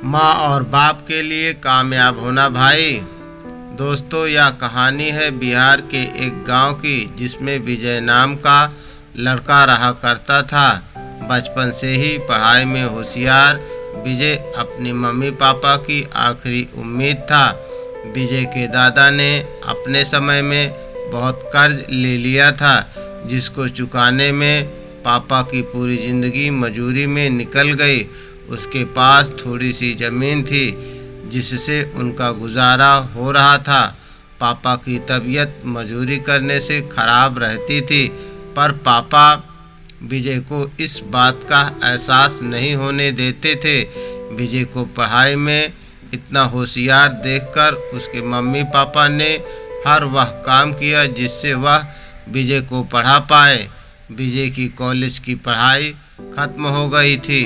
माँ और बाप के लिए कामयाब होना। भाई दोस्तों, यह कहानी है बिहार के एक गांव की, जिसमें विजय नाम का लड़का रहा करता था। बचपन से ही पढ़ाई में होशियार विजय अपनी मम्मी पापा की आखिरी उम्मीद था। विजय के दादा ने अपने समय में बहुत कर्ज ले लिया था, जिसको चुकाने में पापा की पूरी ज़िंदगी मजूरी में निकल गई। उसके पास थोड़ी सी ज़मीन थी, जिससे उनका गुजारा हो रहा था। पापा की तबीयत मजूरी करने से खराब रहती थी, पर पापा विजय को इस बात का एहसास नहीं होने देते थे। विजय को पढ़ाई में इतना होशियार देखकर उसके मम्मी पापा ने हर वह काम किया जिससे वह विजय को पढ़ा पाए। विजय की कॉलेज की पढ़ाई खत्म हो गई थी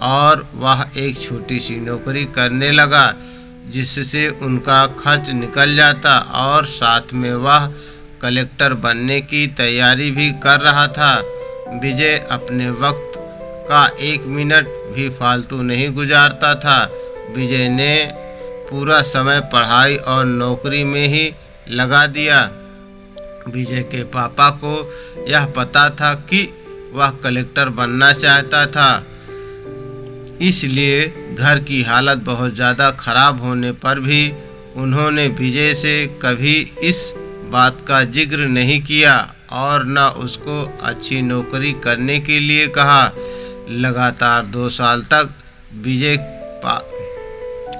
और वह एक छोटी सी नौकरी करने लगा, जिससे उनका खर्च निकल जाता और साथ में वह कलेक्टर बनने की तैयारी भी कर रहा था। विजय अपने वक्त का एक मिनट भी फालतू नहीं गुजारता था। विजय ने पूरा समय पढ़ाई और नौकरी में ही लगा दिया। विजय के पापा को यह पता था कि वह कलेक्टर बनना चाहता था, इसलिए घर की हालत बहुत ज़्यादा खराब होने पर भी उन्होंने विजय से कभी इस बात का जिक्र नहीं किया और न उसको अच्छी नौकरी करने के लिए कहा। लगातार 2 साल तक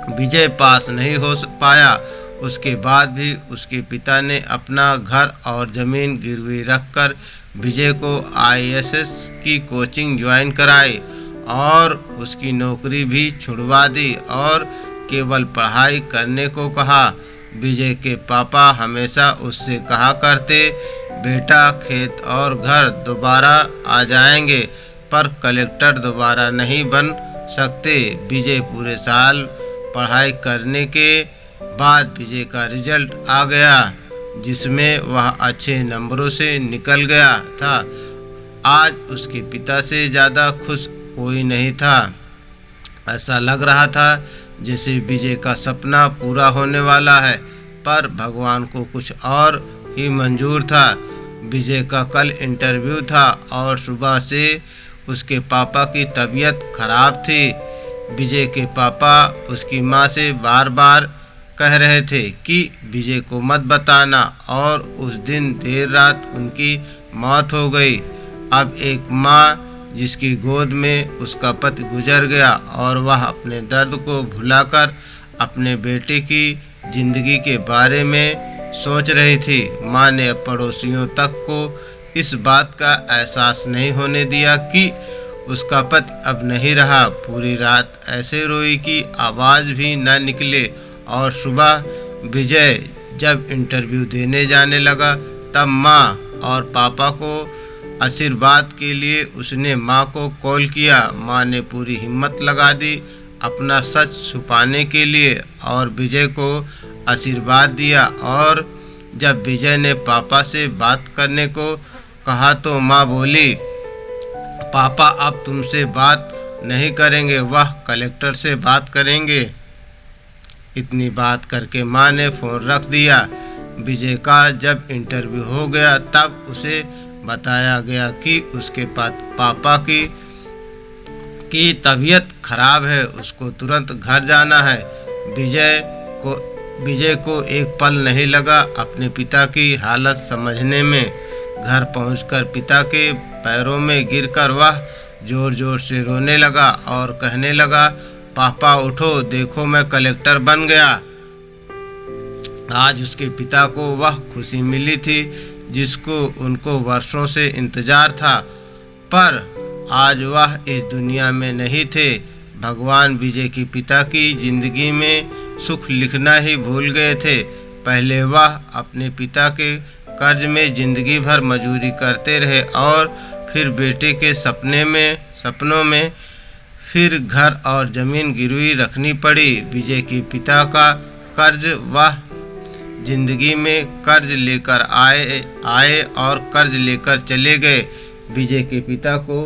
विजय पास नहीं हो पाया। उसके बाद भी उसके पिता ने अपना घर और ज़मीन गिरवी रखकर विजय को IAS की कोचिंग ज्वाइन कराई और उसकी नौकरी भी छुड़वा दी और केवल पढ़ाई करने को कहा। विजय के पापा हमेशा उससे कहा करते, बेटा खेत और घर दोबारा आ जाएंगे, पर कलेक्टर दोबारा नहीं बन सकते। विजय पूरे साल पढ़ाई करने के बाद विजय का रिजल्ट आ गया, जिसमें वह अच्छे नंबरों से निकल गया था। आज उसके पिता से ज़्यादा खुश कोई नहीं था। ऐसा लग रहा था जैसे विजय का सपना पूरा होने वाला है, पर भगवान को कुछ और ही मंजूर था। विजय का कल इंटरव्यू था और सुबह से उसके पापा की तबीयत खराब थी। विजय के पापा उसकी माँ से बार बार कह रहे थे कि विजय को मत बताना, और उस दिन देर रात उनकी मौत हो गई। अब एक माँ जिसकी गोद में उसका पति गुजर गया और वह अपने दर्द को भुलाकर अपने बेटे की जिंदगी के बारे में सोच रही थी। माँ ने पड़ोसियों तक को इस बात का एहसास नहीं होने दिया कि उसका पति अब नहीं रहा। पूरी रात ऐसे रोई कि आवाज़ भी न निकले, और सुबह विजय जब इंटरव्यू देने जाने लगा तब माँ और पापा को आशीर्वाद के लिए उसने माँ को कॉल किया। माँ ने पूरी हिम्मत लगा दी अपना सच छुपाने के लिए और विजय को आशीर्वाद दिया। और जब विजय ने पापा से बात करने को कहा तो माँ बोली, पापा अब तुमसे बात नहीं करेंगे, वह कलेक्टर से बात करेंगे। इतनी बात करके माँ ने फ़ोन रख दिया। विजय का जब इंटरव्यू हो गया तब उसे बताया गया कि उसके पापा की तबीयत खराब है, उसको तुरंत घर जाना है। विजय को एक पल नहीं लगा अपने पिता की हालत समझने में। घर पहुंचकर पिता के पैरों में गिरकर वह जोर जोर से रोने लगा और कहने लगा, पापा उठो, देखो मैं कलेक्टर बन गया। आज उसके पिता को वह खुशी मिली थी जिसको उनको वर्षों से इंतजार था, पर आज वह इस दुनिया में नहीं थे। भगवान विजय के पिता की जिंदगी में सुख लिखना ही भूल गए थे। पहले वह अपने पिता के कर्ज में जिंदगी भर मजूरी करते रहे और फिर बेटे के सपनों में फिर घर और ज़मीन गिरवी रखनी पड़ी। विजय के पिता का कर्ज वह जिंदगी में कर्ज लेकर आए और कर्ज लेकर चले गए। विजय के पिता को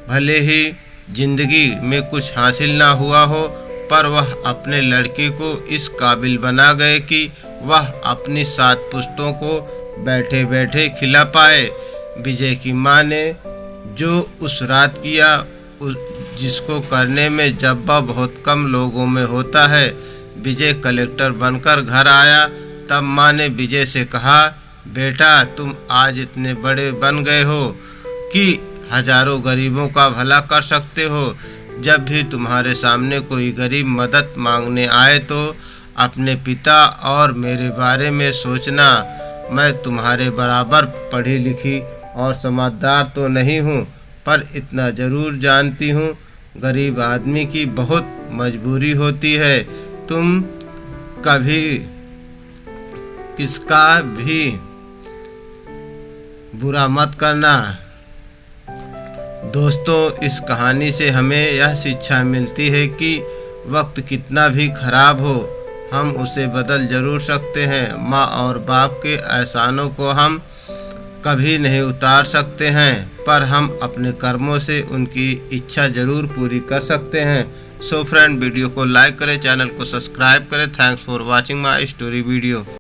भले ही जिंदगी में कुछ हासिल ना हुआ हो, पर वह अपने लड़के को इस काबिल बना गए कि वह अपनी 7 पुश्तों को बैठे बैठे खिला पाए। विजय की माँ ने जो उस रात किया, जिसको करने में जज्बा बहुत कम लोगों में होता है। विजय कलेक्टर बनकर घर आया तब माँ ने विजय से कहा, बेटा तुम आज इतने बड़े बन गए हो कि हजारों गरीबों का भला कर सकते हो। जब भी तुम्हारे सामने कोई गरीब मदद मांगने आए तो अपने पिता और मेरे बारे में सोचना। मैं तुम्हारे बराबर पढ़ी लिखी और समझदार तो नहीं हूँ, पर इतना ज़रूर जानती हूँ गरीब आदमी की बहुत मजबूरी होती है। तुम कभी किसका भी बुरा मत करना। दोस्तों, इस कहानी से हमें यह शिक्षा मिलती है कि वक्त कितना भी खराब हो, हम उसे बदल जरूर सकते हैं। माँ और बाप के एहसानों को हम कभी नहीं उतार सकते हैं, पर हम अपने कर्मों से उनकी इच्छा ज़रूर पूरी कर सकते हैं। सो फ्रेंड, वीडियो को लाइक करें, चैनल को सब्सक्राइब करें। Thanks for watching my story video.